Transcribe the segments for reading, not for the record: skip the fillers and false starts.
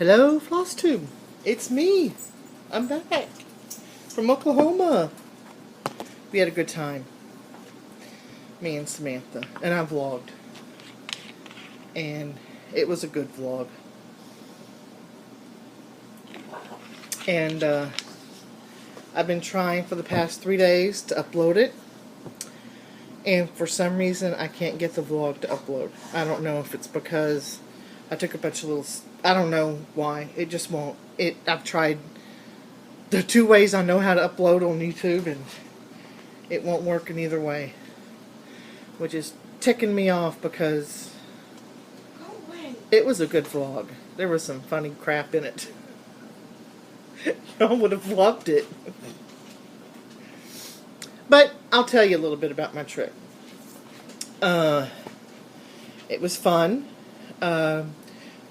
Hello, Flosstube. It's me. I'm back from Oklahoma. We had a good time. Me and Samantha. And I vlogged. And it was a good vlog. And I've been trying for the past 3 days to upload it. And for some reason, I can't get the vlog to upload. I don't know if it's because I took a bunch of little... I don't know why. It just won't. I've tried the 2 ways I know how to upload on YouTube, and it won't work in either way. Which is ticking me off because it was a good vlog. There was some funny crap in it. Y'all would have loved it. But I'll tell you a little bit about my trip. It was fun.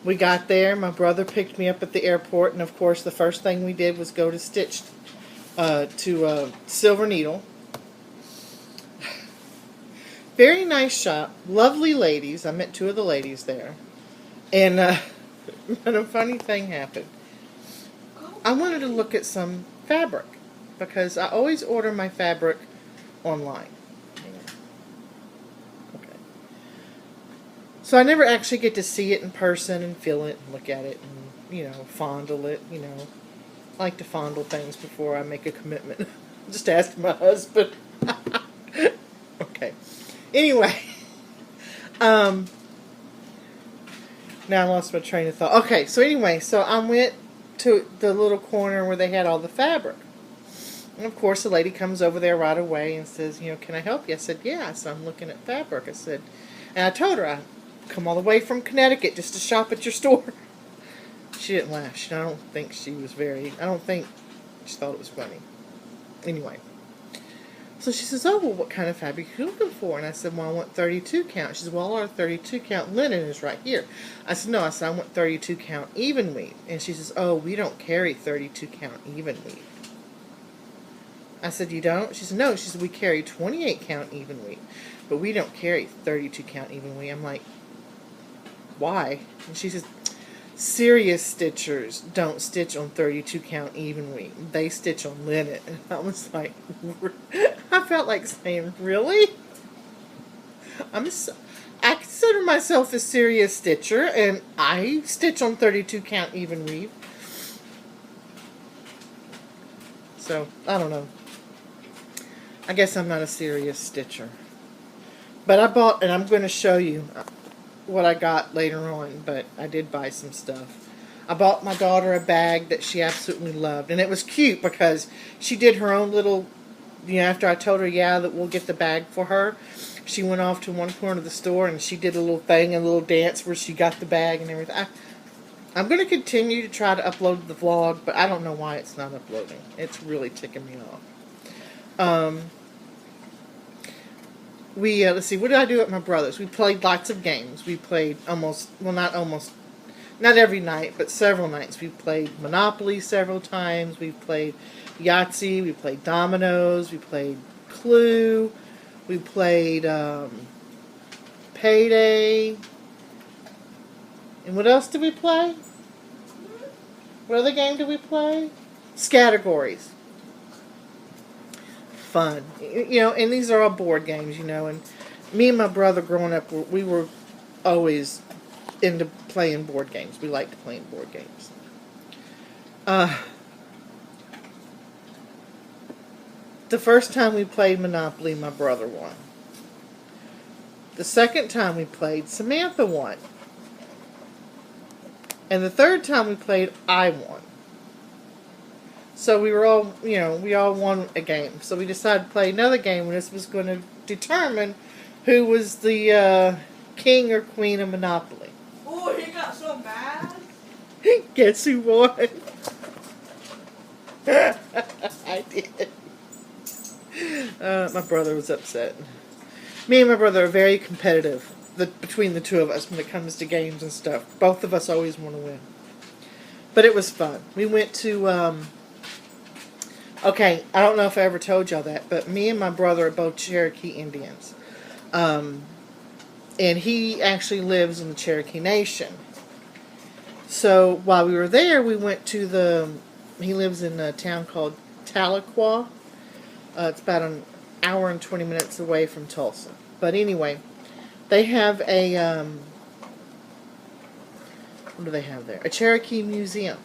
We got there. My brother picked me up at the airport, and of course, the first thing we did was go to Silver Needle. Very nice shop. Lovely ladies. I met 2 of the ladies there, and a funny thing happened. I wanted to look at some fabric because I always order my fabric online. Okay. So I never actually get to see it in person and feel it and look at it and, fondle it, I like to fondle things before I make a commitment. Just ask my husband. Okay. Anyway. Now I lost my train of thought. Okay, so anyway, so I went to the little corner where they had all the fabric. And of course the lady comes over there right away and says, can I help you? I said, yeah. I said, I'm looking at fabric. I said, and I told her I come all the way from Connecticut just to shop at your store. She didn't laugh. I don't think she thought it was funny. Anyway. So she says, oh, well, what kind of fabric are you looking for? And I said, well, I want 32 count. She said, well, our 32 count linen is right here. I said, no. I said, I want 32 count even weave. And she says, oh, we don't carry 32 count even weave. I said, you don't? She said, no. She said, we carry 28 count even weave, but we don't carry 32 count even weave. I'm like, why? And she says, serious stitchers don't stitch on 32 count even weave. They stitch on linen. And I was like, I felt like saying, really? I consider myself a serious stitcher, and I stitch on 32 count even weave. So, I don't know. I guess I'm not a serious stitcher. But I bought, and I'm going to show you what I got later on, but I did buy some stuff. I bought my daughter a bag that she absolutely loved, and it was cute because she did her own little, after I told her, yeah, that we'll get the bag for her, she went off to one corner of the store and she did a little thing, a little dance where she got the bag and everything. I'm going to continue to try to upload the vlog, but I don't know why it's not uploading. It's really ticking me off. Let's see, what did I do at my brother's? We played lots of games. We played not every night, but several nights. We played Monopoly several times. We played Yahtzee. We played Dominoes. We played Clue. We played Payday. And what else did we play? What other game did we play? Scattergories. Fun. And these are all board games, and me and my brother growing up, we were always into playing board games. We liked playing board games. The first time we played Monopoly, my brother won. The second time we played, Samantha won. And the third time we played, I won. So we were all, we all won a game. So we decided to play another game, and this was going to determine who was the king or queen of Monopoly. Oh, he got so mad. Guess who won? I did. My brother was upset. Me and my brother are very competitive between the 2 of us when it comes to games and stuff. Both of us always want to win. But it was fun. We went to... Okay, I don't know if I ever told y'all that, but me and my brother are both Cherokee Indians. And he actually lives in the Cherokee Nation. So while we were there, we went to he lives in a town called Tahlequah. It's about an hour and 20 minutes away from Tulsa. But anyway, they have what do they have there? A Cherokee museum.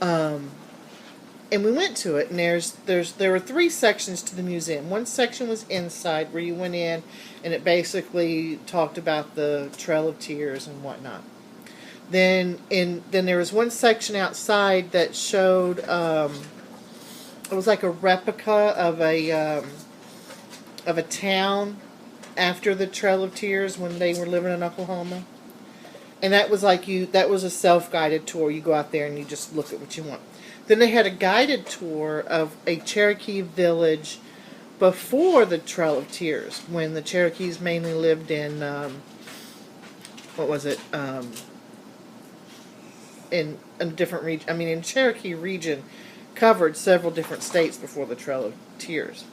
And we went to it, and there were 3 sections to the museum. One section was inside, where you went in, and it basically talked about the Trail of Tears and whatnot. Then there was one section outside that showed it was like a replica of a town after the Trail of Tears when they were living in Oklahoma. And that was a self-guided tour. You go out there and you just look at what you want. Then they had a guided tour of a Cherokee village before the Trail of Tears, when the Cherokees mainly lived in, in a different region. I mean, in Cherokee region, covered several different states before the Trail of Tears.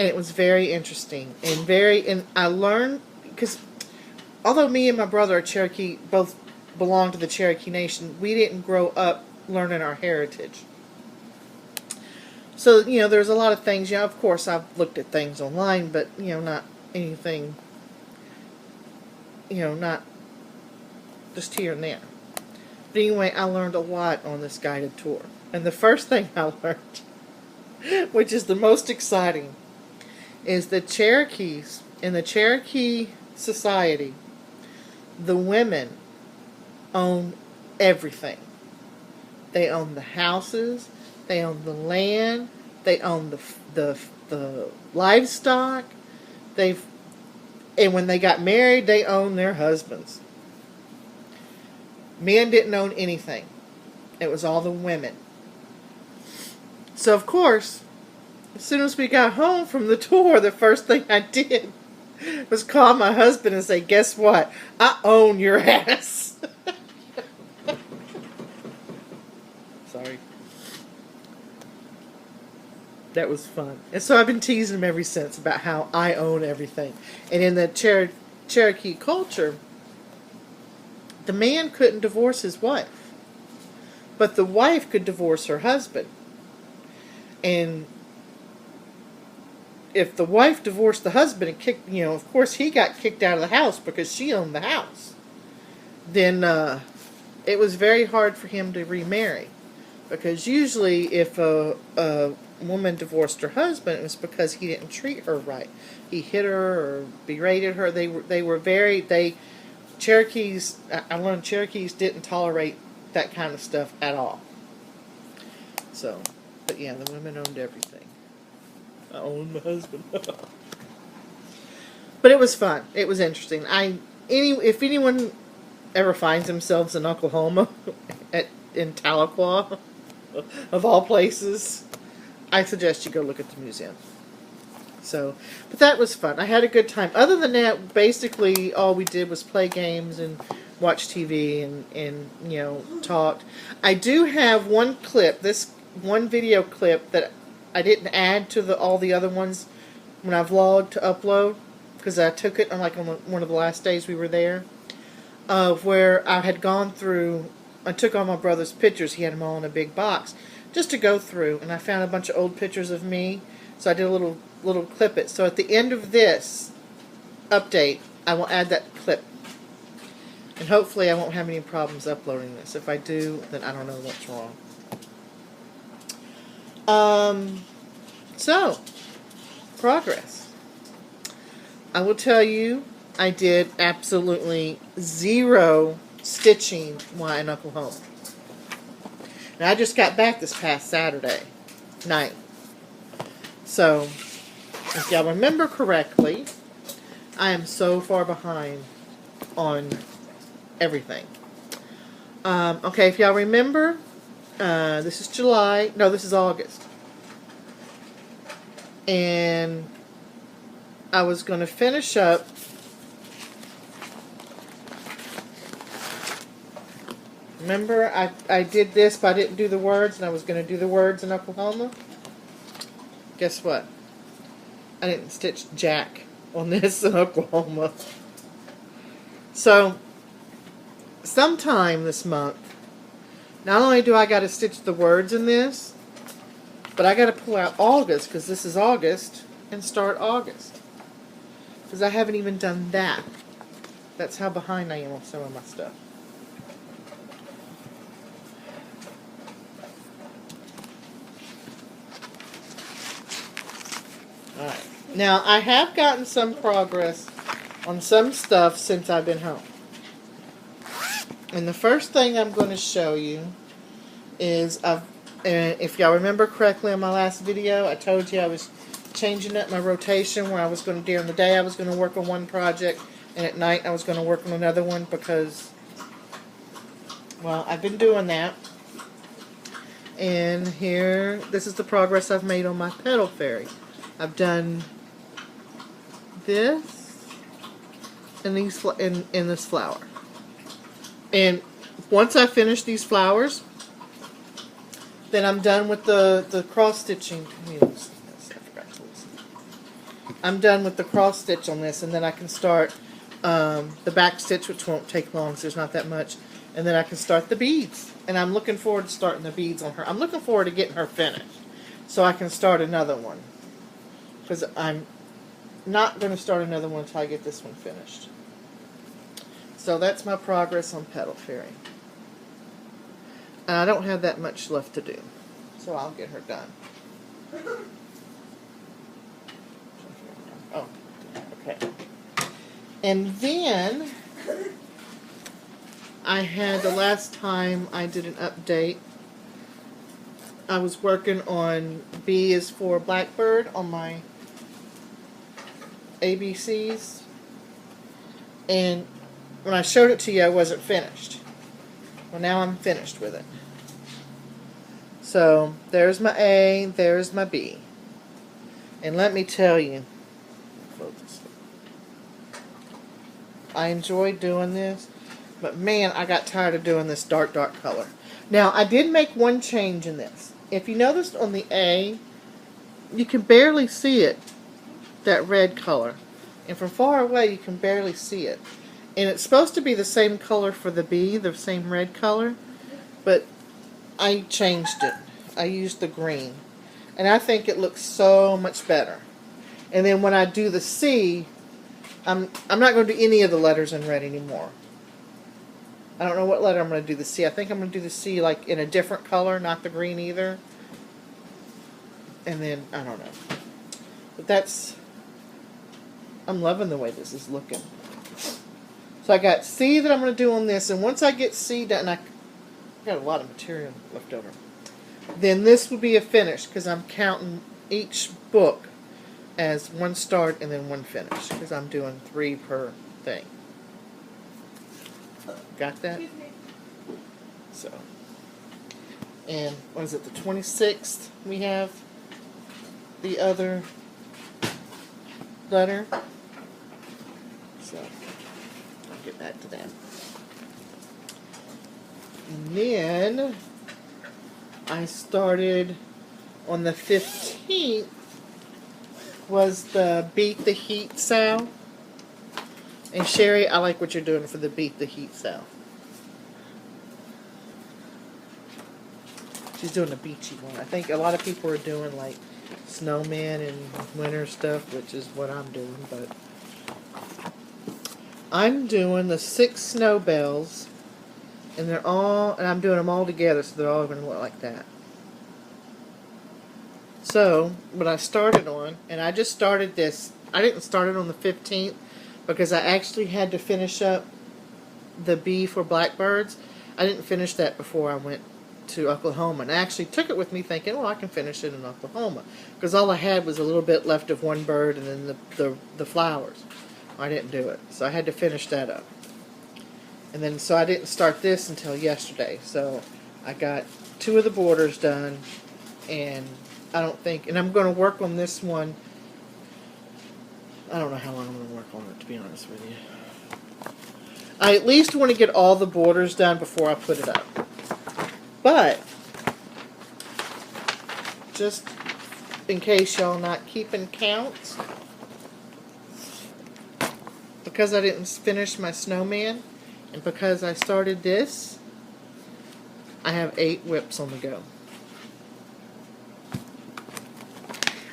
And it was very interesting. And I learned, because although me and my brother are Cherokee, both belong to the Cherokee Nation, we didn't grow up learning our heritage. So, there's a lot of things, of course I've looked at things online, but, not anything, not just here and there. But anyway, I learned a lot on this guided tour. And the first thing I learned, which is the most exciting, is the Cherokees, in the Cherokee society, the women own everything. They own the houses, they own the land, they own the livestock. And when they got married, they owned their husbands. Men didn't own anything. It was all the women. So of course, as soon as we got home from the tour, the first thing I did was call my husband and say, "Guess what? I own your ass." Sorry. That was fun. And so I've been teasing him ever since about how I own everything. And in the Cherokee culture, the man couldn't divorce his wife, but the wife could divorce her husband. And if the wife divorced the husband and kicked, of course he got kicked out of the house because she owned the house, then it was very hard for him to remarry. Because usually if a woman divorced her husband, it was because he didn't treat her right. He hit her or berated her. Cherokees, I learned Cherokees didn't tolerate that kind of stuff at all. So, but yeah, the women owned everything. I owned my husband. But it was fun. It was interesting. If anyone ever finds themselves in Oklahoma, in Tahlequah, of all places, I suggest you go look at the museum. So, but that was fun. I had a good time. Other than that, basically all we did was play games and watch TV and talked. I do have one video clip that I didn't add to all the other ones when I vlogged to upload, because I took it on one of the last days we were there, where I had gone through. I took all my brother's pictures. He had them all in a big box just to go through, and I found a bunch of old pictures of me. So I did a little clip it. So at the end of this update, I will add that clip. And hopefully I won't have any problems uploading this. If I do, then I don't know what's wrong. So, progress. I will tell you, I did absolutely 0 stitching while in Oklahoma. And I just got back this past Saturday night. So, if y'all remember correctly, I am so far behind on everything. Okay, if y'all remember, this is July. No, this is August. And I was going to finish up remember, I did this, but I didn't do the words, and I was going to do the words in Oklahoma. Guess what? I didn't stitch jack on this in Oklahoma. So, sometime this month, not only do I got to stitch the words in this, but I got to pull out August, because this is August, and start August. Because I haven't even done that. That's how behind I am on some of my stuff. Alright. Now, I have gotten some progress on some stuff since I've been home. And the first thing I'm going to show you is, if y'all remember correctly on my last video, I told you I was changing up my rotation where I was going to, during the day I was going to work on one project, and at night I was going to work on another one because, well, I've been doing that. And here, this is the progress I've made on my petal fairy. I've done this and these in this flower. And once I finish these flowers, then I'm done with the cross stitching. I'm done with the cross stitch on this, and then I can start the back stitch, which won't take long, so there's not that much. And then I can start the beads. And I'm looking forward to starting the beads on her. I'm looking forward to getting her finished, so I can start another one. Because I'm not going to start another one until I get this one finished. So that's my progress on petal fairy. And I don't have that much left to do, so I'll get her done. Oh, okay. And then I had, the last time I did an update, I was working on B is for Blackbird on my ABCs, and when I showed it to you I wasn't finished. Well, now I'm finished with it. So there's my A, there's my B, and let me tell you, I enjoy doing this, but man, I got tired of doing this dark color. Now, I did make one change in this. If you noticed on the A, you can barely see it, that red color. And from far away, you can barely see it. And it's supposed to be the same color for the B, the same red color, but I changed it. I used the green. And I think it looks so much better. And then when I do the C, I'm not going to do any of the letters in red anymore. I don't know what letter I'm going to do the C. I think I'm going to do the C like in a different color, not the green either. And then, I don't know. But that's, I'm loving the way this is looking. So I got C that I'm going to do on this, and once I get C done, I got a lot of material left over. Then this will be a finish, because I'm counting each book as one start and then one finish, because I'm doing 3 per thing. Got that? So, and what is it, the 26th we have the other letter. So, I'll get back to that. And then I started on the 15th was the Beat the Heat sale. And Sherry, I like what you're doing for the Beat the Heat sale. She's doing a beachy one. I think a lot of people are doing like snowmen and winter stuff, which is what I'm doing, but I'm doing the 6 snow bells, and they're all, and I'm doing them all together, so they're all going to look like that. So, what I started on, and I just started this, I didn't start it on the 15th, because I actually had to finish up the B for Blackbirds. I didn't finish that before I went to Oklahoma, and I actually took it with me thinking, well, I can finish it in Oklahoma, because all I had was a little bit left of one bird and then the flowers. I didn't do it, so I had to finish that up. And then, so I didn't start this until yesterday, so I got 2 of the borders done, and I don't think, and I'm going to work on this one. I don't know how long I'm going to work on it, to be honest with you. I at least want to get all the borders done before I put it up. But, just in case y'all not keeping counts, because I didn't finish my snowman, And because I started this, I have 8 whips on the go.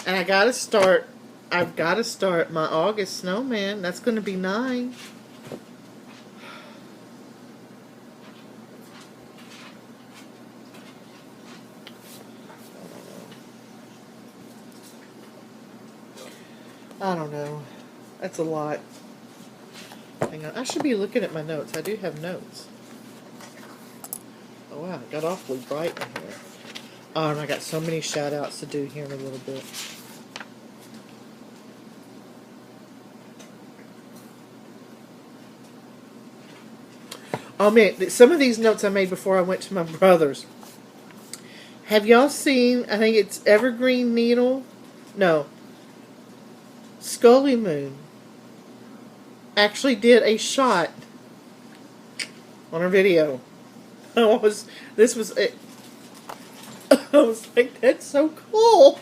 And I've got to start my August snowman. That's going to be 9. I don't know. That's a lot. Hang on. I should be looking at my notes. I do have notes. Oh wow, it got awfully bright in here. Oh, and I got so many shout outs to do here in a little bit. Oh man, some of these notes I made before I went to my brother's. Have y'all seen, I think it's Evergreen Needle? No. Scully Moon actually did a shot on her video. I was like, that's so cool.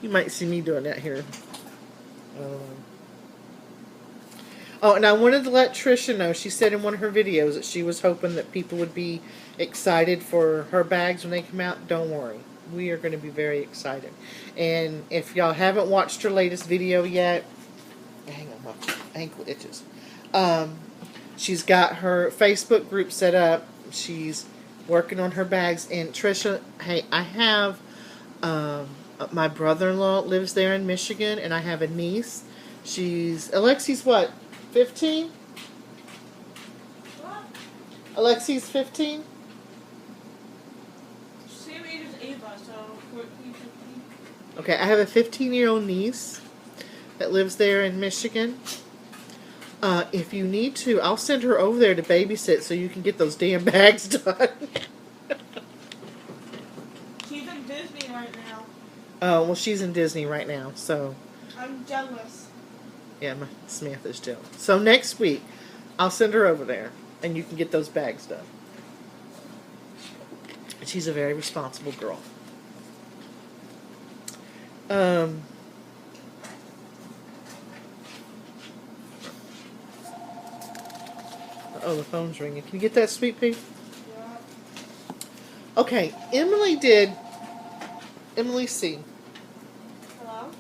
You might see me doing that here. Oh, and I wanted to let Trisha know, she said in one of her videos that she was hoping that people would be excited for her bags when they come out. Don't worry. We are going to be very excited. And if y'all haven't watched her latest video yet, hang on, my ankle itches. She's got her Facebook group set up. She's working on her bags. And Trisha, hey, I have my brother-in-law lives there in Michigan, and I have a niece. Alexi's what, 15? What? Alexi's 15? Same age as Ava, so 14, 15. Okay, I have a 15-year-old niece that lives there in Michigan. If you need to, I'll send her over there to babysit so you can get those damn bags done. She's in Disney right now. Oh, well, she's in Disney right now, so... I'm jealous. Yeah, my Samantha's jealous. So next week, I'll send her over there, and you can get those bags done. She's a very responsible girl. Oh, the phone's ringing. Can you get that, Sweet Pea? Yeah. Okay, Emily C. Hello?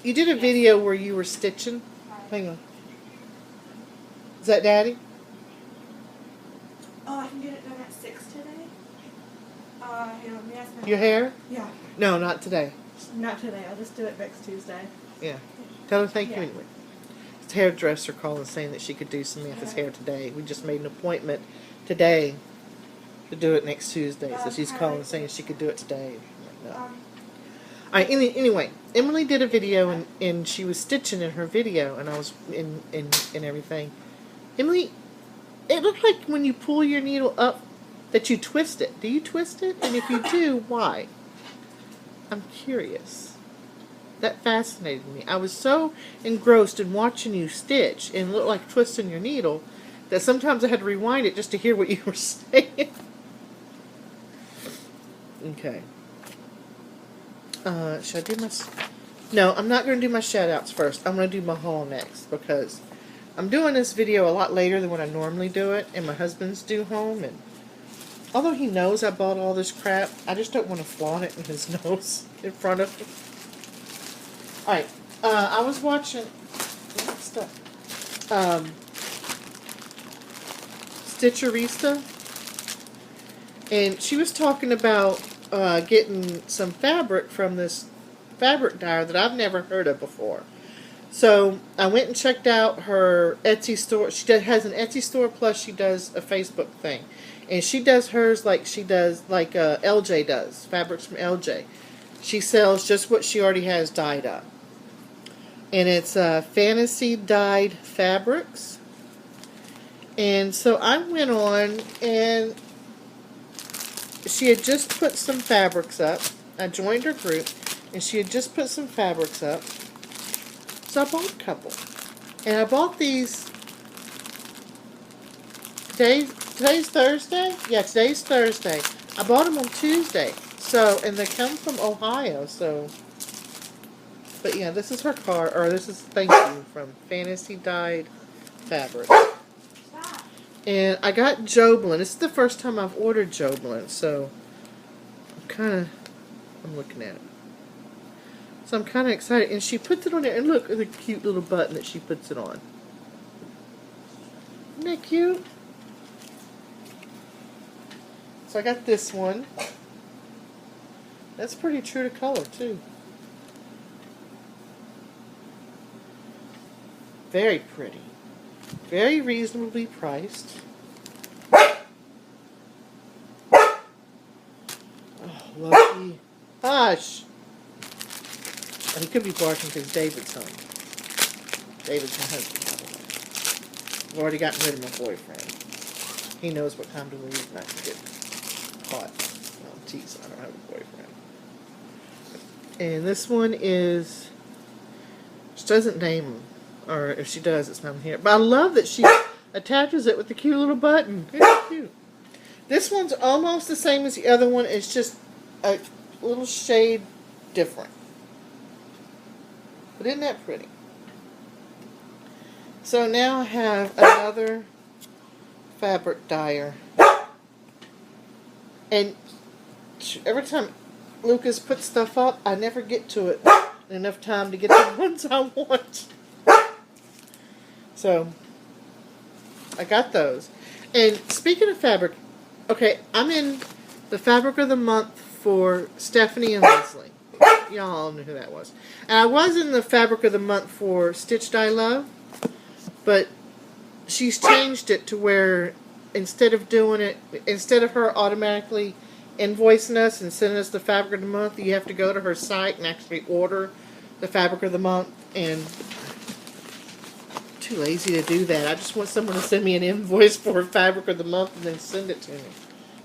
You did a video where you were stitching. Hang on. Is that Daddy? Oh, I can get it done at 6 today? Here, let me ask my Your hair? Yeah. No, not today. Not today. I'll just do it next Tuesday. Yeah. Tell her thank you Yeah. anyway. This hairdresser called saying that she could do Samantha's hair today. We just made an appointment today to do it next Tuesday. So she's calling saying she could do it today. I'm like, no. Alright, anyway, Emily did a video and she was stitching in her video and I was in everything. Emily, it looked like when you pull your needle up that you twist it. Do you twist it? And if you do, why? I'm curious. That fascinated me. I was so engrossed in watching you stitch and look like twisting your needle that sometimes I had to rewind it just to hear what you were saying. Okay. Should I do my... No, I'm not going to do my shout-outs first. I'm going to do my haul next because I'm doing this video a lot later than when I normally do it, and my husband's due home, and although he knows I bought all this crap, I just don't want to flaunt it in his nose in front of him. Alright, I was watching... What's stuff? Stitcherista, and she was talking about getting some fabric from this fabric dyer that I've never heard of before. So I went and checked out her Etsy store. She has an Etsy store, plus she does a Facebook thing. And she does hers like she does, like LJ does, fabrics from LJ. She sells just what she already has dyed up. And it's fantasy dyed fabrics. And so I went on and she had just put some fabrics up. I joined her group and she had just put some fabrics up. So I bought a couple. And I bought these. Today's Thursday? Yeah, today's Thursday. I bought them on Tuesday. So, and they come from Ohio, so. But yeah, this is her card, or this is thank you from Fantasy Dyed fabric. Stop. And I got Joblin. This is the first time I've ordered Joblin, so I'm looking at it. So I'm kind of excited. And she puts it on there, and look at the cute little button that she puts it on. Isn't that cute? So I got this one. That's pretty true to color, too. Very pretty. Very reasonably priced. Oh, lucky. Hush! And he could be barking because David's home. David's my husband, by the way. I've already gotten rid of my boyfriend. He knows what time to leave, not to get caught. No, I'm teasing. I don't have a boyfriend. And this one is... She doesn't name him. Or if she does, it's not here. But I love that she attaches it with the cute little button. It's cute. This one's almost the same as the other one. It's just a little shade different. But isn't that pretty? So now I have another fabric dyer. And every time Lucas puts stuff up, I never get to it in enough time to get the ones I want. So, I got those. And speaking of fabric, okay, I'm in the fabric of the month for Stephanie and Leslie. Y'all all knew who that was. And I was in the fabric of the month for Stitched I Love, but she's changed it to where instead of her automatically invoicing us and sending us the fabric of the month, you have to go to her site and actually order the fabric of the month. And too lazy to do that. I just want someone to send me an invoice for fabric of the month and then send it to me.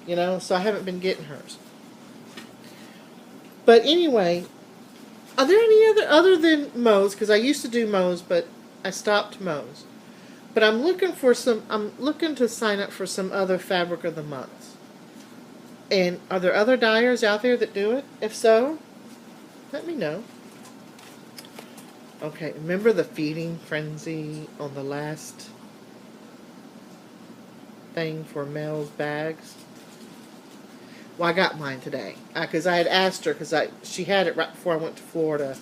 You know, so I haven't been getting hers. But anyway, are there any other than Moe's? Because I used to do Moe's, but I stopped Moe's. But I'm looking to sign up for some other fabric of the months. And are there other dyers out there that do it? If so, let me know. Okay, remember the feeding frenzy on the last thing for Mel's bags? Well, I got mine today. Because I had asked her, because she had it right before I went to Florida.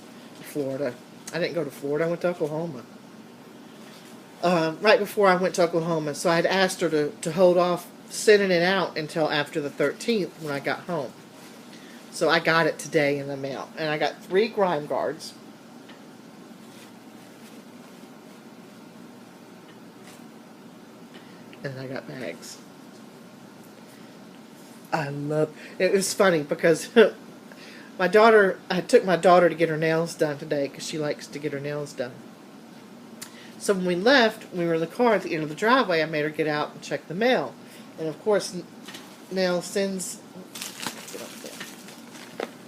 I didn't go to Florida, I went to Oklahoma. Right before I went to Oklahoma. So I had asked her to hold off sending it out until after the 13th when I got home. So I got it today in the mail. And I got 3 grime guards. And I got bags. It was funny because I took my daughter to get her nails done today because she likes to get her nails done. So when we left, we were in the car at the end of the driveway, I made her get out and check the mail. And of course, Nell sends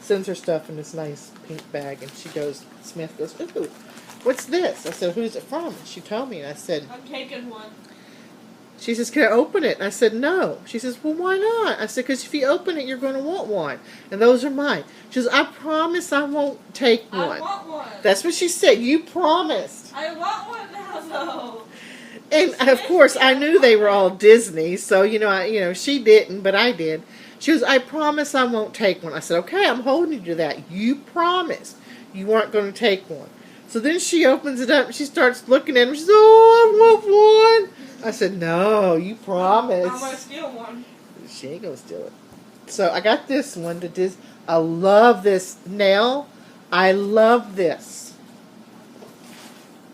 her stuff in this nice pink bag, and Smith goes, "Ooh, what's this?" I said, "Who's it from?" And she told me, and I said, I'm taking one. She says, "Can I open it?" And I said, "No." She says, "Well, why not?" I said, "Because if you open it, you're going to want one. And those are mine." She says, "I promise I won't take one." I want one. That's what she said. You promised. I want one now, though. And, of course, I knew they were all Disney. So, she didn't, but I did. She goes, "I promise I won't take one." I said, "Okay, I'm holding you to that. You promised you weren't going to take one." So then she opens it up and she starts looking at them. She says, "Oh, I want one." I said, "No, you promised." I'm going to steal one. She ain't going to steal it. So I got this one. I love this nail. I love this.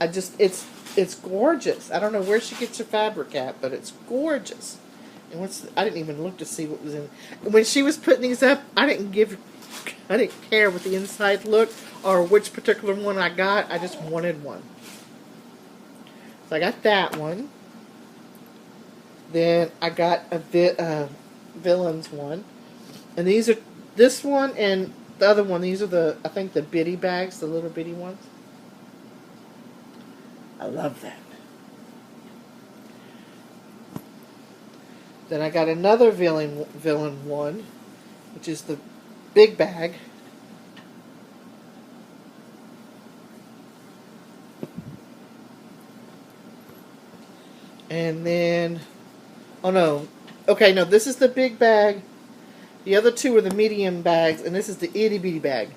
It's gorgeous. I don't know where she gets her fabric at, but it's gorgeous. And I didn't even look to see what was in. When she was putting these up, I didn't care what the inside looked or which particular one I got. I just wanted one. So I got that one. Then I got a Villains one. And this one and the other one, these are I think the bitty bags, the little bitty ones. I love that. Then I got another villain one, which is the big bag. And then, oh no. Okay, no, this is the big bag. The other two are the medium bags, and this is the itty bitty bag.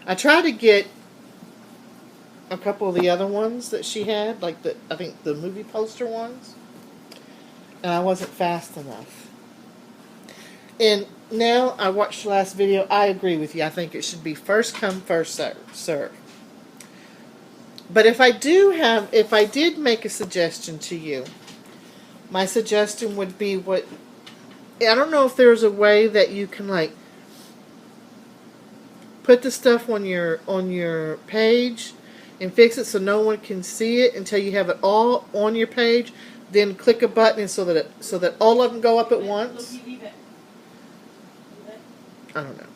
I tried to get a couple of the other ones that she had, like I think the movie poster ones, and I wasn't fast enough. And now I watched the last video. I agree with you. I think it should be first come, first serve. But if I did make a suggestion to you, my suggestion would be I don't know if there's a way that you can like put the stuff on your page and fix it so no one can see it until you have it all on your page. Then click a button so that all of them go up at once. I don't know.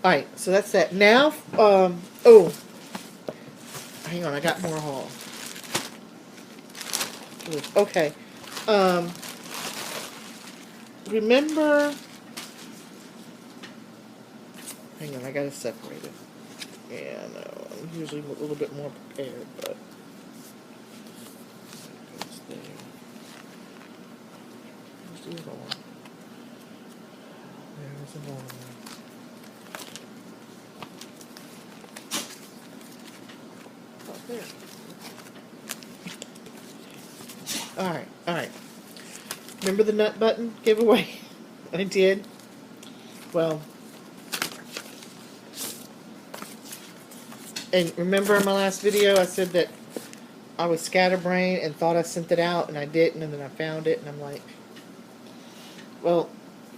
Alright, so that's that. Now, oh, hang on, I got more haul. Okay. Remember, hang on, I gotta separate it. Yeah, no, I'm usually a little bit more prepared, but goes there. There's the other one. There's another one. Oh, there. Alright. Remember the nut button giveaway? I did. Well, and remember in my last video I said that I was scatterbrained and thought I sent it out and I didn't, and then I found it and I'm like, well,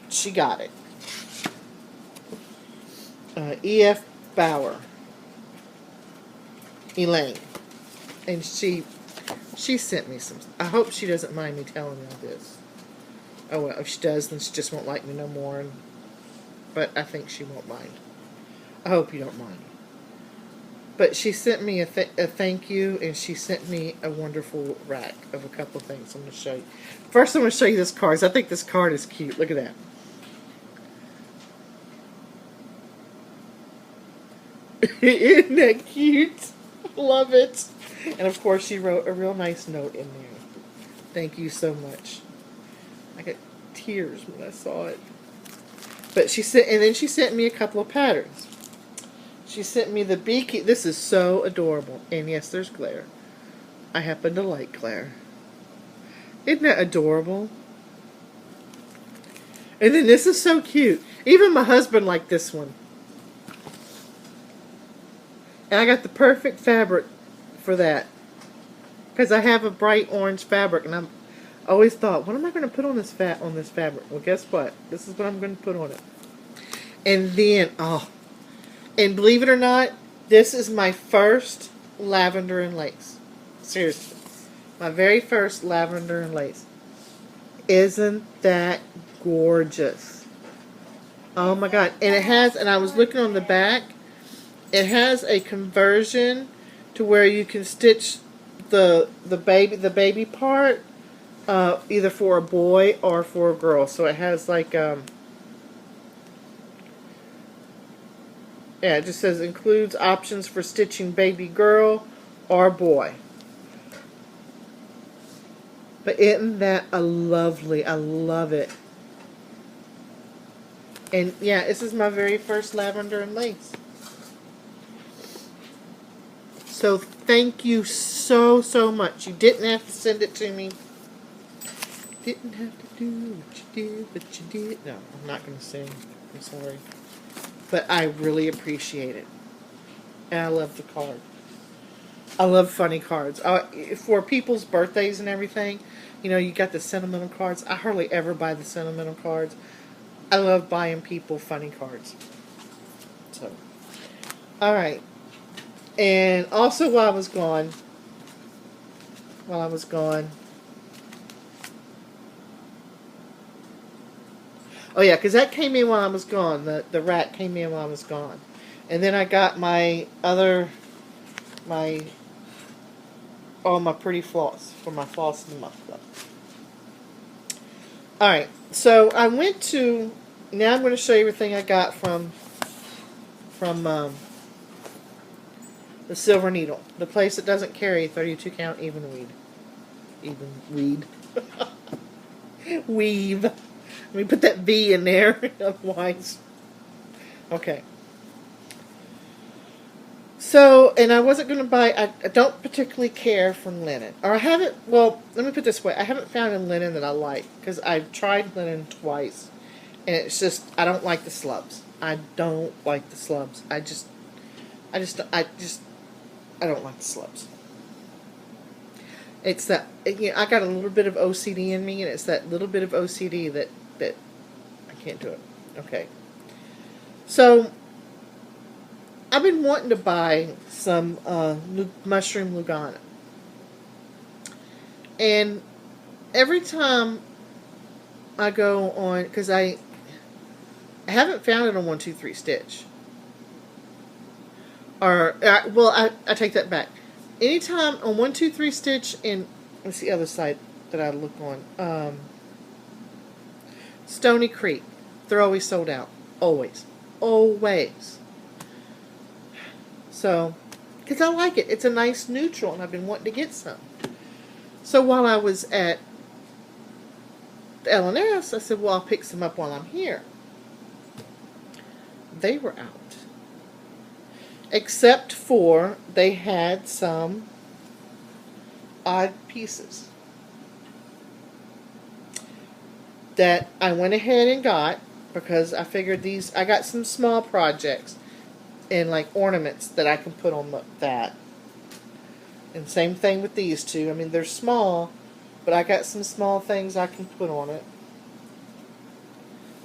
she got it. E.F. Bauer. Elaine. And she sent me some. I hope she doesn't mind me telling you this. Oh well, if she does, then she just won't like me no more. But I think she won't mind. I hope you don't mind. But she sent me a thank you, and she sent me a wonderful rack of a couple of things I'm going to show you. First, I'm going to show you this card. I think this card is cute. Look at that. Isn't that cute? Love it. And of course, she wrote a real nice note in there. Thank you so much. I got tears when I saw it. But then she sent me a couple of patterns. She sent me the beaky. This is so adorable. And yes, there's glare. I happen to like glare. Isn't that adorable? And then this is so cute. Even my husband liked this one. And I got the perfect fabric for that. Because I have a bright orange fabric. And I always thought, what am I going to put on this fabric? Well, guess what? This is what I'm going to put on it. And then, and believe it or not, this is my first lavender and lace. Seriously. My very first lavender and lace. Isn't that gorgeous? Oh my God. And it has, and I was looking on the back, it has a conversion to where you can stitch the baby part either for a boy or for a girl. So it has like yeah, it just says includes options for stitching baby girl or boy. But isn't that a lovely? I love it. And yeah, this is my very first lavender and lace. So thank you so, so much. You didn't have to send it to me. Didn't have to do what you did, but you did. No, I'm not going to sing. I'm sorry. But I really appreciate it. And I love the card. I love funny cards. For people's birthdays and everything, you know, you got the sentimental cards. I hardly ever buy the sentimental cards. I love buying people funny cards. So, alright. And also while I was gone, oh yeah, because that came in while I was gone. The rack came in while I was gone. And then I got all my pretty floss for my floss of the month club. Alright, so I went to, now I'm going to show you everything I got from the Silver Needle, the place that doesn't carry 32 count even weed. Even weed. Weave. Let me put that V in there. Otherwise. Okay. So, and I wasn't going to buy, I don't particularly care for linen. Or I haven't, well, let me put it this way. I haven't found a linen that I like. Because I've tried linen twice. And it's just, I don't like the slubs. I don't like the slubs. I don't like the slubs. It's that, you know, I got a little bit of OCD in me, and it's that little bit of OCD that I can't do it. Okay. So, I've been wanting to buy some mushroom Lugana. And every time I go on, because I haven't found it on 123 Stitch. Or, I take that back. Anytime on 123 Stitch and what's the other site that I look on? Stony Creek. They're always sold out. Always. Always. So, because I like it. It's a nice neutral, and I've been wanting to get some. So while I was at the L&S, I said, well, I'll pick some up while I'm here. They were out. Except for they had some odd pieces that I went ahead and got because I figured these, I got some small projects and like ornaments that I can put on that. And same thing with these two. I mean, they're small, but I got some small things I can put on it.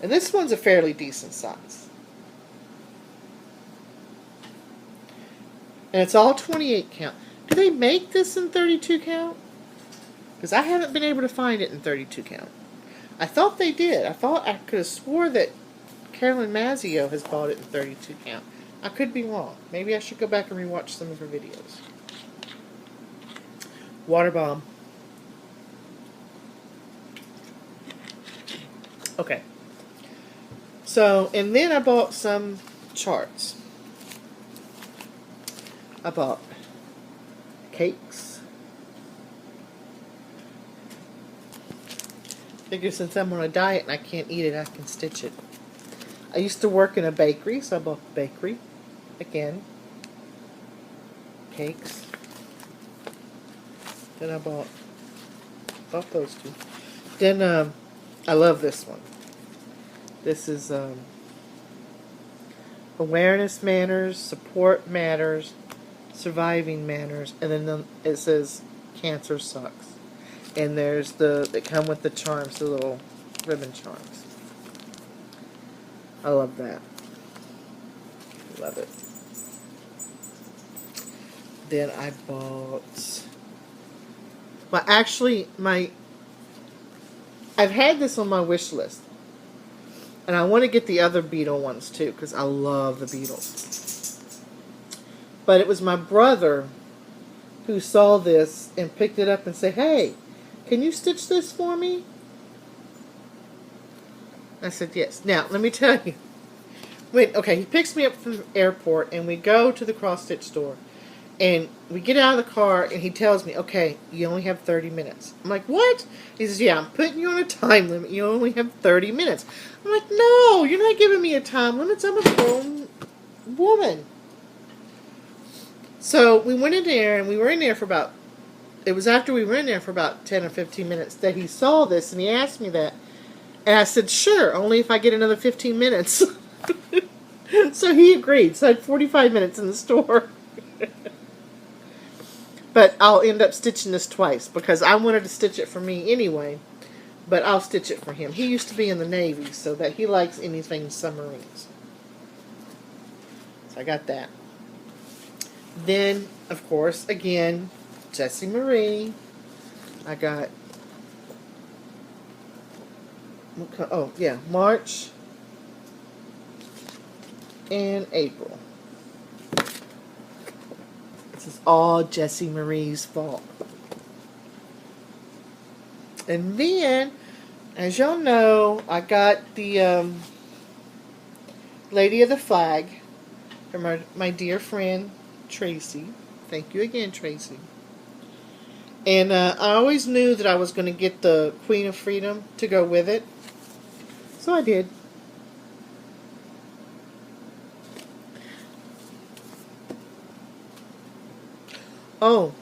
And this one's a fairly decent size. And it's all 28 count. Do they make this in 32 count? Because I haven't been able to find it in 32 count. I thought they did. I could have swore that Carolyn Mazzio has bought it in 32 count. I could be wrong. Maybe I should go back and rewatch some of her videos. Water bomb. Okay. So, and then I bought some charts. I bought cakes. Figure since I'm on a diet and I can't eat it, I can stitch it. I used to work in a bakery, so I bought the bakery. Again. Cakes. Then I bought those two. Then I love this one. This is Awareness Matters, Support Matters, Surviving Matters, and then it says Cancer Sucks. And there's they come with the charms, the little ribbon charms. I love that. Love it. Then I bought, well, actually, I've had this on my wish list. And I want to get the other beetle ones too, because I love the beetles. But it was my brother who saw this and picked it up and said, hey, can you stitch this for me? I said, yes. Now, let me tell you. Okay, he picks me up from the airport and we go to the cross-stitch store. And we get out of the car and he tells me, okay, you only have 30 minutes. I'm like, what? He says, yeah, I'm putting you on a time limit. You only have 30 minutes. I'm like, no, you're not giving me a time limit. I'm a grown woman. So we went in there and we were in there for about, it was after we were in there for about 10 or 15 minutes that he saw this and he asked me that. And I said, sure, only if I get another 15 minutes. So he agreed. So I had 45 minutes in the store. But I'll end up stitching this twice because I wanted to stitch it for me anyway. But I'll stitch it for him. He used to be in the Navy, so that he likes anything submarines. So I got that. Then, of course, again, Jessie Marie. I got, oh yeah, March and April. This is all Jessie Marie's fault. And then, as y'all know, I got the Lady of the Flag from my dear friend Tracy. Thank you again, Tracy. And I always knew that I was going to get the Queen of Freedom to go with it. So I did. Oh.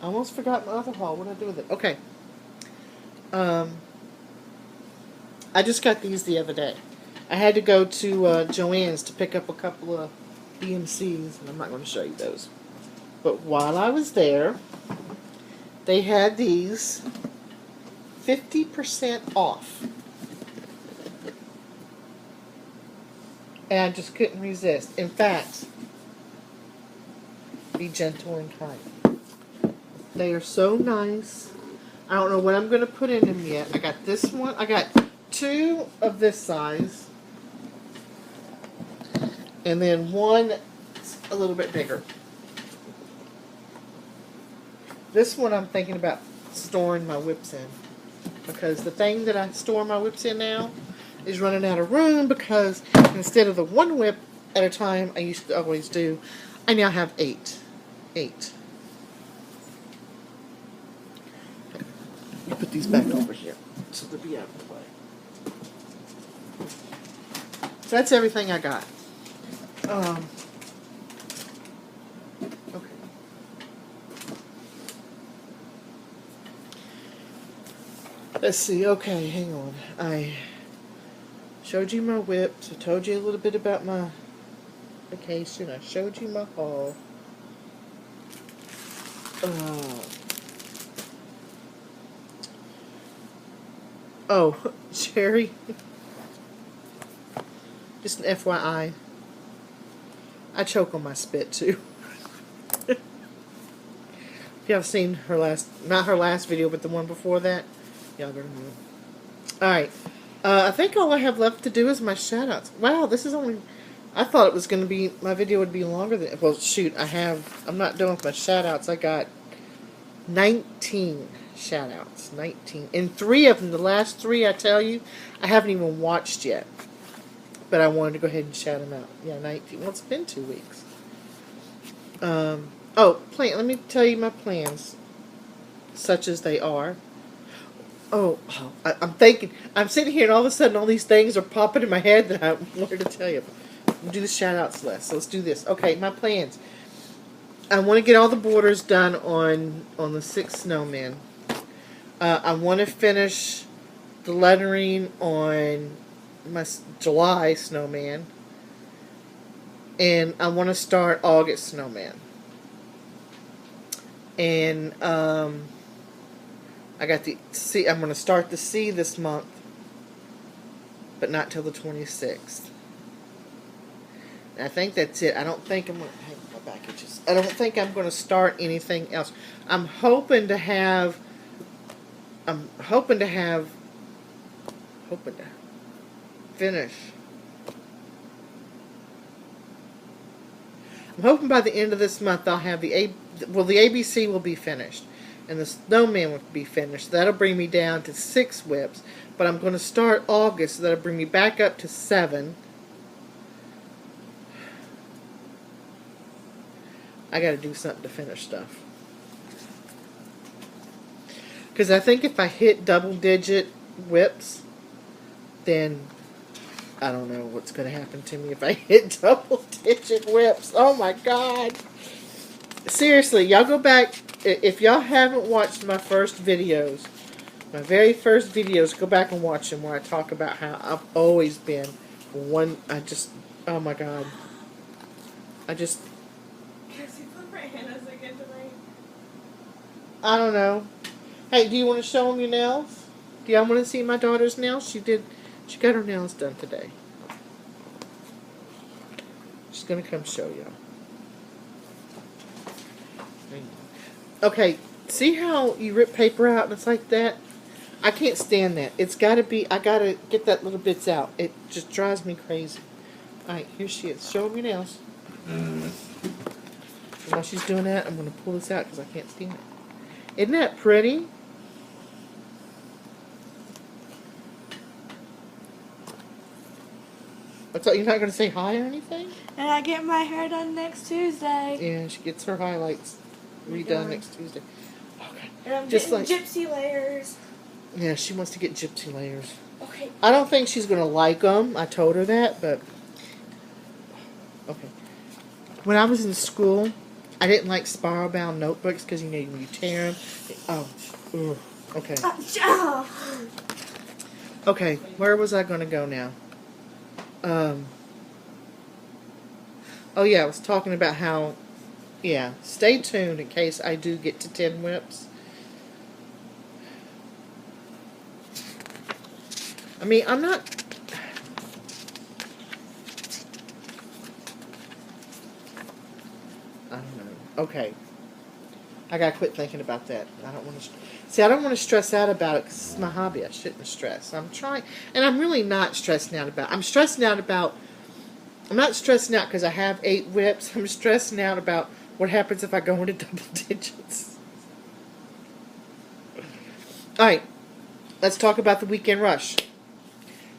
I almost forgot my other haul. What did I do with it? Okay. I just got these the other day. I had to go to Joann's to pick up a couple of BMCs, and I'm not going to show you those. But while I was there, they had these 50% off. And I just couldn't resist. In fact, be gentle and kind. They are so nice. I don't know what I'm going to put in them yet. I got this one. I got 2 of this size. And then one that's a little bit bigger. This one I'm thinking about storing my whips in. Because the thing that I store my whips in now is running out of room, because instead of the 1 whip at a time I used to always do, I now have 8. 8. Put these back over here so they'll be out of the way. So that's everything I got. Okay. Let's see. Okay, hang on. I showed you my whips. I told you a little bit about my vacation. I showed you my haul. Oh, Sherry. Just an FYI. I choke on my spit too. If you have seen her not her last video, but the one before that, y'all gonna know. Alright. I think all I have left to do is my shoutouts. Wow, this is only... I thought it was going to be... My video would be longer than... Well, shoot, I'm not done with my shoutouts. I got 19 shoutouts. 19. And 3 of them, the last 3, I tell you, I haven't even watched yet. But I wanted to go ahead and shout them out. Yeah, 19. Well, it's been 2 weeks. Let me tell you my plans. Such as they are. I'm sitting here and all of a sudden all these things are popping in my head that I wanted to tell you. We'll do the shout-outs list. So let's do this. Okay, my plans. I want to get all the borders done on the 6 snowmen. I want to finish the lettering on my July snowman. And I want to start August snowman. And I got the C. I'm going to start the C this month, but not till the 26th. And I think that's it. I don't think I'm going to my back itches. I don't think I'm going to start anything else. I'm hoping to finish. I'm hoping by the end of this month I'll have the ABC will be finished. And the snowman will be finished. That'll bring me down to 6 whips. But I'm going to start August, so that'll bring me back up to 7. I got to do something to finish stuff. Because I think if I hit double-digit whips, then I don't know what's going to happen to me if I hit double-digit whips. Oh my God. Seriously, y'all go back. If y'all haven't watched my first videos, my very first videos, go back and watch them where I talk about how I've always been oh my God. I don't know. Hey, do you want to show them your nails? Do y'all want to see my daughter's nails? She got her nails done today. She's going to come show y'all. Okay, see how you rip paper out and it's like that? I can't stand that. It's got to be, I got to get that little bits out. It just drives me crazy. Alright, here she is. Show them your nails. And while she's doing that, I'm going to pull this out because I can't stand it. Isn't that pretty? I thought you're not going to say hi or anything? And I get my hair done next Tuesday. Yeah, she gets her highlights redone next Tuesday. Okay. And I'm Just getting gypsy layers. Yeah, she wants to get gypsy layers. Okay. I don't think she's going to like them. I told her that, but... Okay. When I was in school, I didn't like spiral-bound notebooks because, you know, when you tear them... Oh. Ugh. Okay. Okay, where was I going to go now? Oh, yeah, I was talking about how... Yeah, stay tuned in case I do get to 10 whips. I mean, I'm not... I don't know. Okay. I gotta quit thinking about that. I don't want to... See, I don't want to stress out about it because it's my hobby. I shouldn't stress. I'm trying... And I'm really not stressing out about it. I'm stressing out about... I'm not stressing out because I have 8 whips. I'm stressing out about what happens if I go into double digits. Alright. Let's talk about the weekend rush.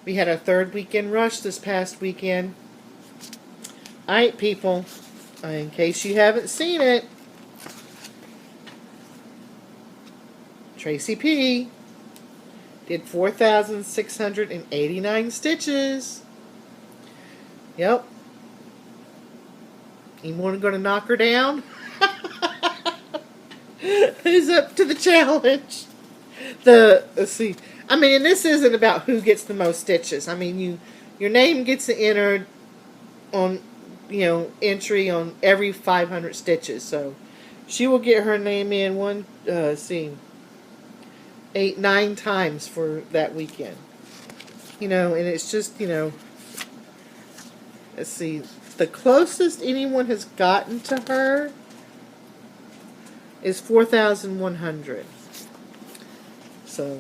We had our 3rd weekend rush this past weekend. Alright, people. In case you haven't seen it, Tracy P. did 4,689 stitches. Yep. Anyone going to knock her down? Who's up to the challenge? Let's see. I mean, and this isn't about who gets the most stitches. I mean, your name gets entered on, you know, entry on every 500 stitches. So she will get her name in 9 times for that weekend. You know, and it's just, you know, let's see, the closest anyone has gotten to her is 4,100. So,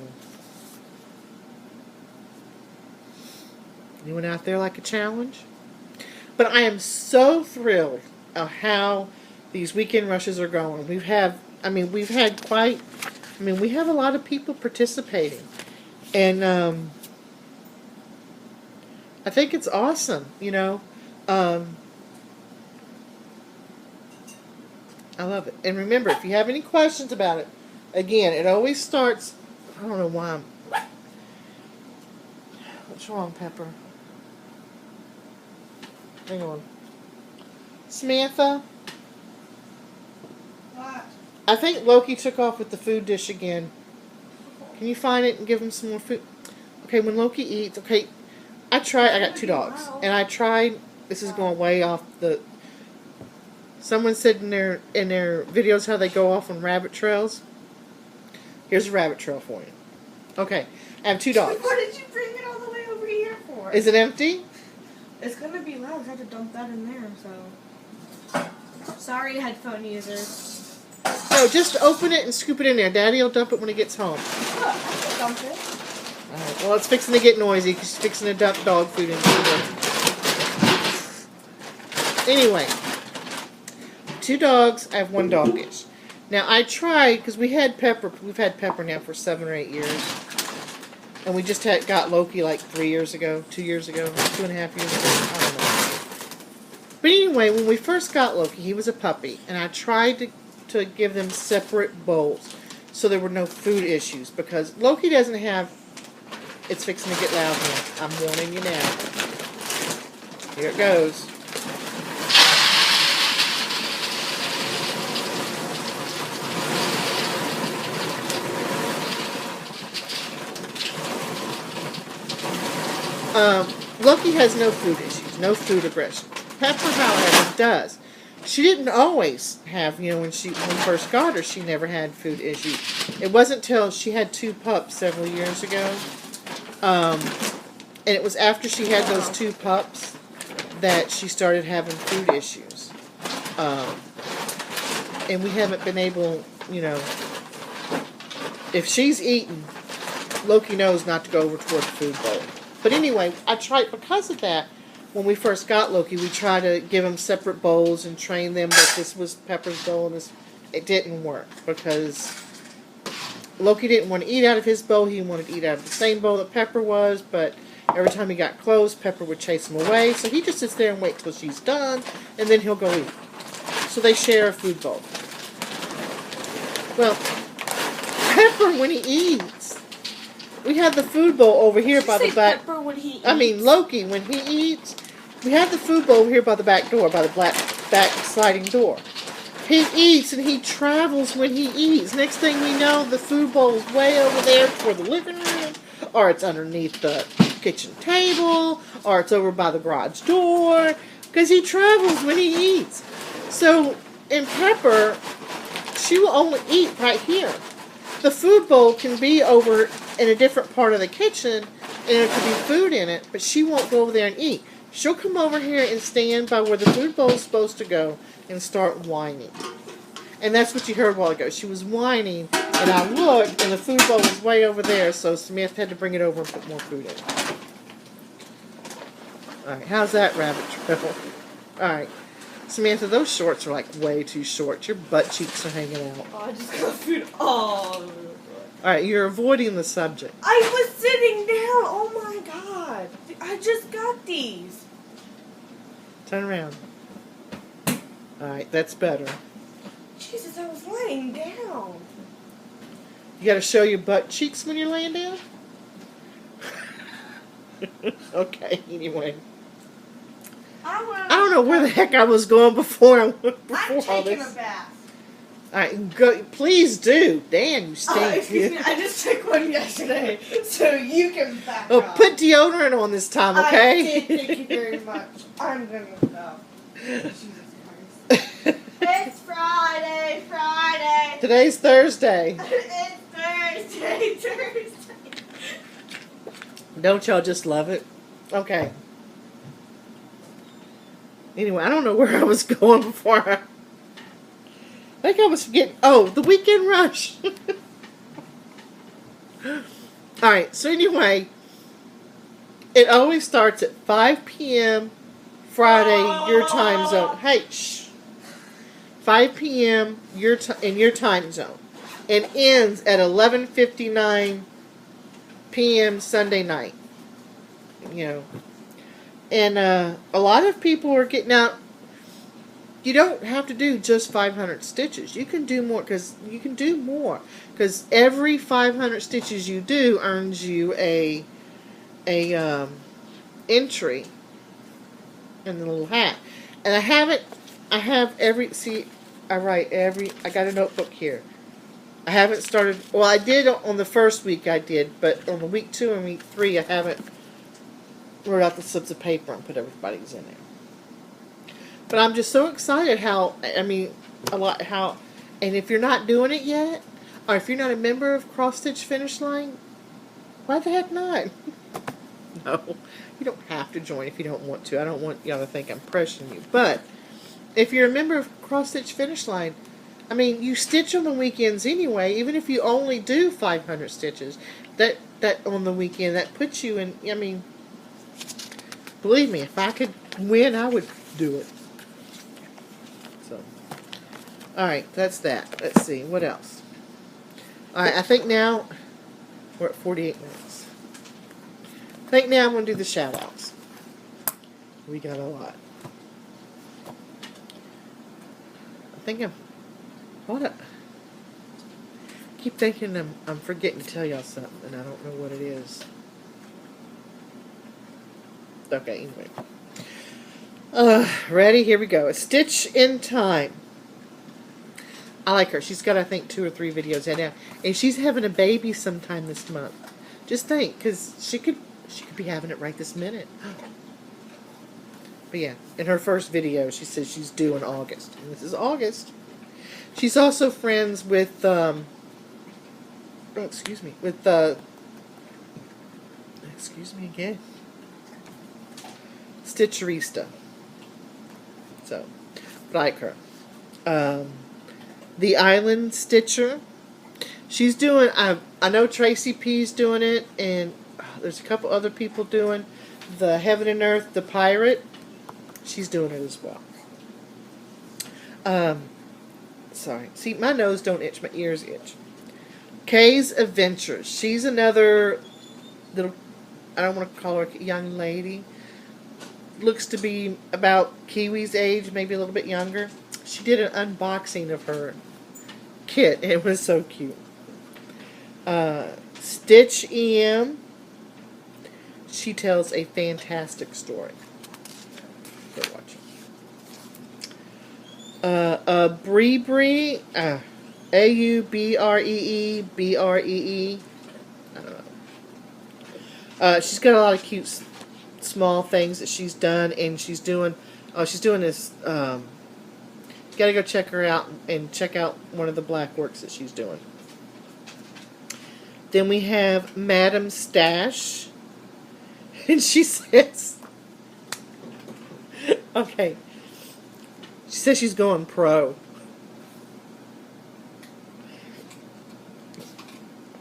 anyone out there like a challenge? But I am so thrilled of how these weekend rushes are going. We have a lot of people participating. And I think it's awesome, you know. I love it. And remember, if you have any questions about it, again, it always starts... I don't know why I'm... What's wrong, Pepper? Hang on. Samantha? What? I think Loki took off with the food dish again. Can you find it and give him some more food? Okay, when Loki eats... Okay, I got 2 dogs. And I tried... This is going way off the... Someone said in their videos how they go off on rabbit trails. Here's a rabbit trail for you. Okay, I have 2 dogs. What did you bring it all the way over here for? Is it empty? It's going to be loud. I had to dump that in there, so... Sorry, headphone users. No, just open it and scoop it in there. Daddy will dump it when he gets home. Look, I can dump it. Alright, well, it's fixing to get noisy because she's fixing to dump dog food into it. Anyway, 2 dogs. I have 1 dog dish. Now, I tried, because we've had Pepper now for 7 or 8 years. And we just got Loki like 3 years ago, 2 years ago, 2.5 years ago, I don't know. But anyway, when we first got Loki, he was a puppy. And I tried to give them separate bowls so there were no food issues. Because Loki doesn't have... It's fixing to get loud here. I'm warning you now. Here it goes. Loki has no food issues, no food aggression. Pepper, however, does. She didn't always have, you know, when we first got her, she never had food issues. It wasn't till she had 2 pups several years ago. And it was after she had those 2 pups that she started having food issues. And we haven't been able, you know, if she's eaten, Loki knows not to go over toward the food bowl. But anyway, I tried, because of that, when we first got Loki, we tried to give him separate bowls and train them that this was Pepper's bowl and this. It didn't work because Loki didn't want to eat out of his bowl. He wanted to eat out of the same bowl that Pepper was, but Every time he got close, Pepper would chase him away. So he just sits there and waits till she's done, and then he'll go eat. So they share a food bowl. Well, Pepper, when he eats, we have the food bowl over here by the back. Pepper when he eats? I mean, Loki, when he eats, we have the food bowl over here by the back door, by the back sliding door. He eats and he travels when he eats. Next thing we know, the food bowl is way over there toward the living room, or it's underneath the kitchen table, or it's over by the garage door, because he travels when he eats. So, in Pepper, she will only eat right here. The food bowl can be over in a different part of the kitchen, and there could be food in it, but she won't go over there and eat. She'll come over here and stand by where the food bowl is supposed to go and start whining. And that's what you heard a while ago. She was whining, and I looked, and the food bowl was way over there, so Smith had to bring it over and put more food in it. Alright, how's that rabbit trail? Alright. Samantha, those shorts are like way too short. Your butt cheeks are hanging out. Oh, I just got food all over the floor. Alright, you're avoiding the subject. I was sitting down. Oh my god. I just got these. Turn around. Alright, that's better. Jesus, I was laying down. You gotta show your butt cheeks when you're laying down? Okay, anyway. I don't know where the heck I was going before I'm all taking this. a bath. Alright, go, please do. Dan, you stink. Excuse me, I just took one yesterday, so you can back Oh, off. put deodorant on this time, okay? I did, thank you very much. I'm gonna go. Jesus Christ. It's Friday. Today's Thursday. It's Thursday. Don't y'all just love it? Okay. Anyway, I don't know where I was going before I think I was forgetting. Oh, the weekend rush. Alright, so anyway, it always starts at 5 p.m. Friday, your time zone. Hey, shh. 5 p.m. in your time zone. And ends at 11:59 p.m. Sunday night. You know. And a lot of people are getting out. You don't have to do just 500 stitches. You can do more because every 500 stitches you do earns you a entry in the little hat. And I got a notebook here. I haven't started. Well, I did on the first week. I did, but on the week 2 and week 3, I haven't wrote out the slips of paper and put everybody's in there. But I'm just so excited and if you're not doing it yet, or if you're not a member of Cross Stitch Finish Line, why the heck not? No, you don't have to join if you don't want to. I don't want y'all to think I'm pressuring you. But if you're a member of Cross Stitch Finish Line, I mean, you stitch on the weekends anyway, even if you only do 500 stitches, that on the weekend, that puts you in, I mean, believe me, if I could win, I would do it. So, alright, that's that. Let's see, what else? Alright, I think now, we're at 48 minutes. I think now I'm going to do the shout-outs. We got a lot. I think I keep thinking I'm forgetting to tell y'all something, and I don't know what it is. Okay, anyway. Ready? Here we go. A Stitch in Time. I like her. She's got, I think, 2 or 3 videos out now. And she's having a baby sometime this month. Just think, because she could be having it right this minute. But yeah, in her first video, she says she's due in August. And this is August. She's also friends with, excuse me again. Stitcherista. So, like her. The Island Stitcher. She's doing, I know Tracy P's doing it, and there's a couple other people doing the Heaven and Earth, the Pirate. She's doing it as well. Sorry. See, my nose don't itch, my ears itch. Kay's Adventures. She's another little I don't want to call her a young lady. Looks to be about Kiwi's age, maybe a little bit younger. She did an unboxing of her kit. It was so cute. Stitch EM. She tells a fantastic story. Go watch it. Bree, Aubree. I don't know. She's got a lot of cute small things that she's done, and she's doing this. Gotta go check her out and check out one of the black works that she's doing. Then we have Madam Stash, and she says, okay, she says she's going pro.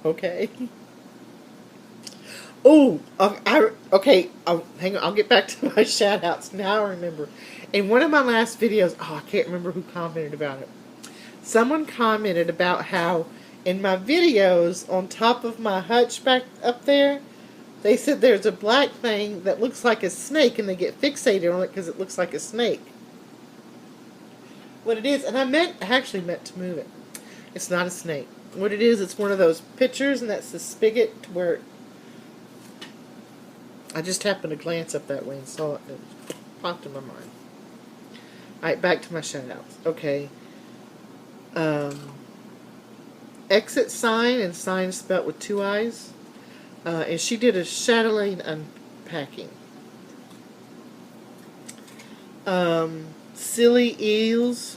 Okay. Oh, okay. Hang on. I'll get back to my shout outs. Now I remember. In one of my last videos, I can't remember who commented about it. Someone commented about how in my videos on top of my hutch back up there, they said there's a black thing that looks like a snake, and they get fixated on it because it looks like a snake. What it is, and I actually meant to move it. It's not a snake. What it is, it's one of those pictures, and that's the spigot where I just happened to glance up that way and saw it, and it popped in my mind. Alright, back to my shout-outs. Okay. Exit sign, and sign spelt with 2 eyes. And she did a chatelaine unpacking. Silly Eels.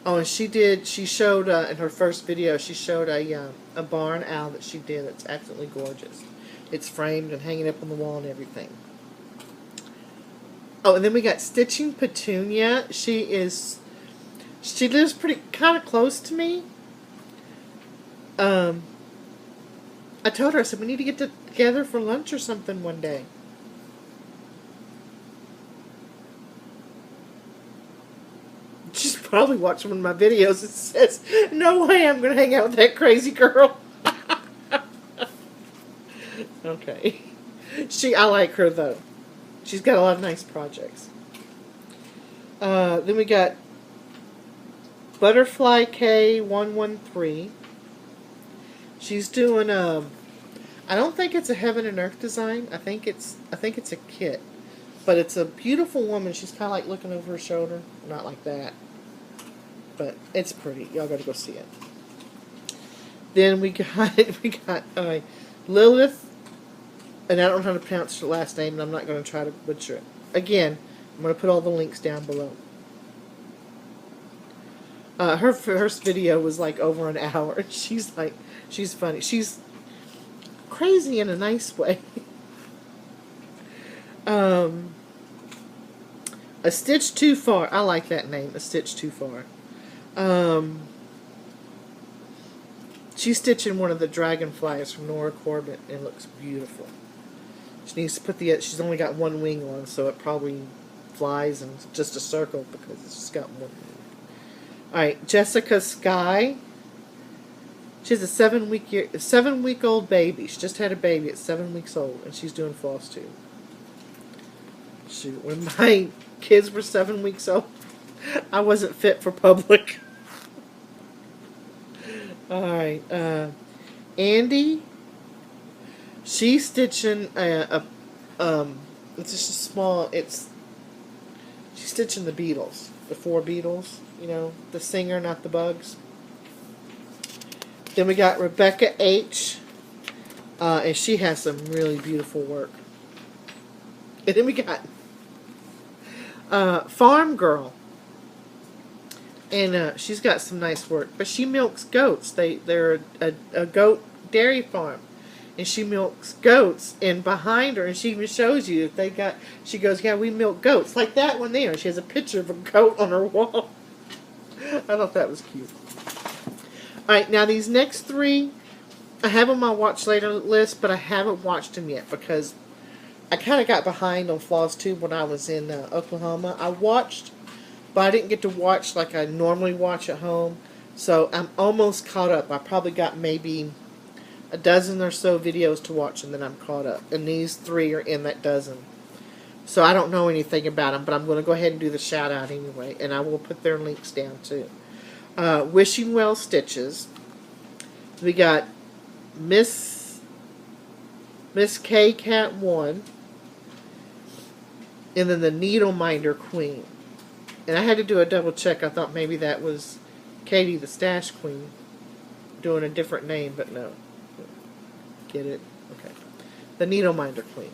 Oh, and she showed, in her first video, she showed a barn owl that she did. It's absolutely gorgeous. It's framed and hanging up on the wall and everything. Oh, and then we got Stitching Petunia. She lives pretty kind of close to me. I told her, I said, we need to get together for lunch or something one day. She's probably watching one of my videos and says, no way I'm going to hang out with that crazy girl. Okay. I like her, though. She's got a lot of nice projects. Then we got Butterfly K113. She's doing I don't think it's a Heaven and Earth design. I think it's a kit. But it's a beautiful woman. She's kind of like looking over her shoulder. Not like that. But it's pretty. Y'all got to go see it. Then we got Lilith. And I don't know how to pronounce her last name, and I'm not going to try to butcher it. Again, I'm going to put all the links down below. Her first video was like over an hour, and she's funny. She's crazy in a nice way. A Stitch Too Far. I like that name, A Stitch Too Far. She's stitching one of the dragonflies from Nora Corbett, and it looks beautiful. She needs to put she's only got one wing on, so it probably flies in just a circle because it's just got one wing. Alright, Jessica Sky. She has a 7-week-old baby. She just had a baby at 7 weeks old, and she's doing Flosstube. Shoot, when my kids were 7 weeks old, I wasn't fit for public. Alright, Andy. She's stitching it's just a small, she's stitching the Beatles, the 4 Beatles, you know, the singer, not the bugs. Then we got Rebecca H, and she has some really beautiful work. And then we got Farm Girl, and she's got some nice work, but she milks goats. They're a goat dairy farm. And she milks goats, and behind her, and she even shows you if she goes, yeah, we milk goats. Like that one there. She has a picture of a goat on her wall. I thought that was cute. Alright, now these next 3, I have on my watch later list, but I haven't watched them yet because I kind of got behind on Flosstube when I was in Oklahoma. I watched, but I didn't get to watch like I normally watch at home. So I'm almost caught up. I probably got maybe a dozen or so videos to watch, and then I'm caught up. And these 3 are in that dozen. So I don't know anything about them, but I'm going to go ahead and do the shout out anyway, and I will put their links down too. Wishing Well Stitches. We got Miss K Cat 1, and then the Needle Minder Queen. And I had to do a double check. I thought maybe that was Katie the Stash Queen doing a different name, but no. Get it? Okay. The Needle Minder Queen.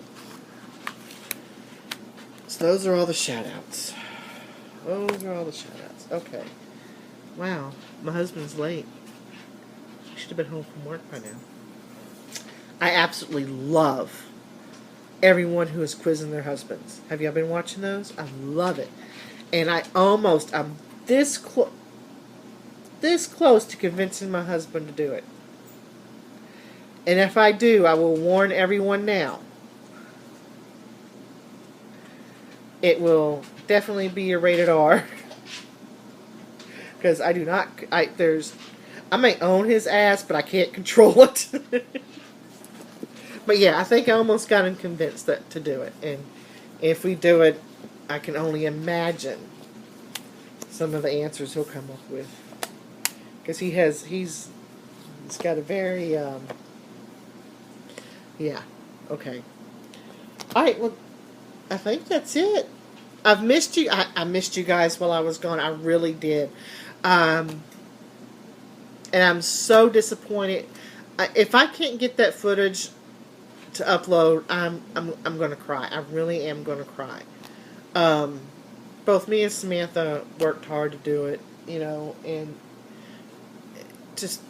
So those are all the shout-outs. Those are all the shout-outs. Okay. Wow. My husband's late. He should have been home from work by now. I absolutely love everyone who is quizzing their husbands. Have y'all been watching those? I love it. And I'm this close to convincing my husband to do it. And if I do, I will warn everyone now. It will definitely be a rated R. Because I do not, I may own his ass, but I can't control it. But yeah, I think I almost got him convinced to do it. And if we do it, I can only imagine some of the answers he'll come up with. Because he's got a very, yeah, okay. Alright, well, I think that's it. I've missed you. I missed you guys while I was gone. I really did. And I'm so disappointed. If I can't get that footage to upload, I'm going to cry. I really am going to cry. Both me and Samantha worked hard to do it, and just,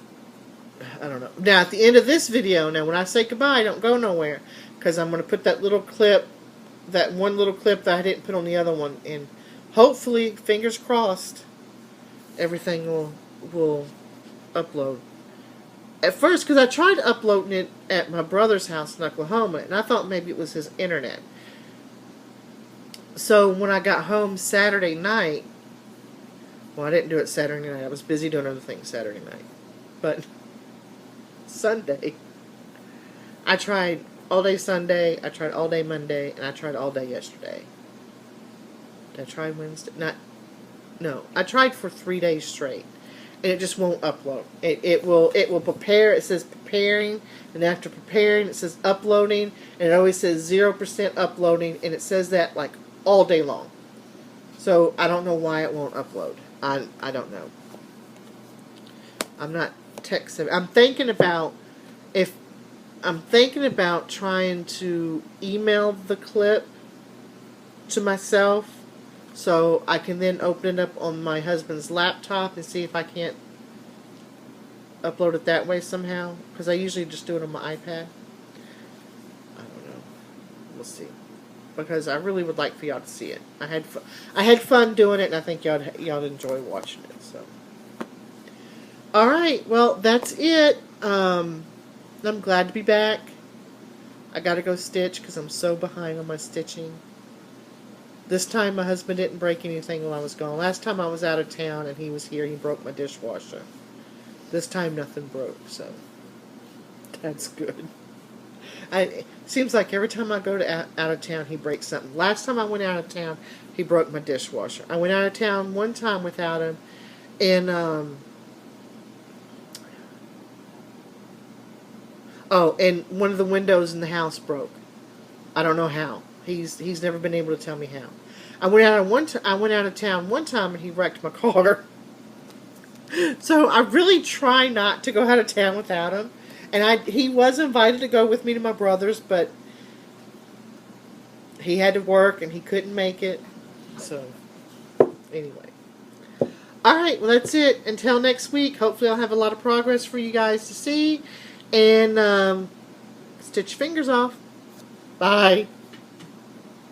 I don't know. Now, at the end of this video, when I say goodbye, don't go nowhere, because I'm going to put that little clip, that one little clip that I didn't put on the other one, and hopefully, fingers crossed, everything will upload. At first, because I tried uploading it at my brother's house in Oklahoma, and I thought maybe it was his internet. So when I got home Saturday night, well, I didn't do it Saturday night. I was busy doing other things Saturday night. But Sunday, I tried all day Sunday, I tried all day Monday, and I tried all day yesterday. Did I try Wednesday? No, I tried for 3 days straight. And it just won't upload. It will prepare. It says preparing, and after preparing, it says uploading, and it always says 0% uploading, and it says that like all day long. So I don't know why it won't upload. I don't know. I'm not tech savvy. I'm thinking about trying to email the clip to myself, so I can then open it up on my husband's laptop and see if I can't upload it that way somehow. Because I usually just do it on my iPad. I don't know. We'll see. Because I really would like for y'all to see it. I had fun doing it, and I think y'all enjoy watching it. So, all right. Well, that's it. I'm glad to be back. I gotta go stitch because I'm so behind on my stitching. This time my husband didn't break anything while I was gone. Last time I was out of town and he was here, he broke my dishwasher. This time nothing broke, so that's good. It seems like every time I go out of town, he breaks something. Last time I went out of town, he broke my dishwasher. I went out of town one time without him, and and one of the windows in the house broke. I don't know how. He's never been able to tell me how. I went out of town one time and he wrecked my car. So I really try not to go out of town without him. And he was invited to go with me to my brother's, but he had to work and he couldn't make it. So anyway. Alright, well that's it. Until next week, hopefully I'll have a lot of progress for you guys to see. And stitch your fingers off. Bye.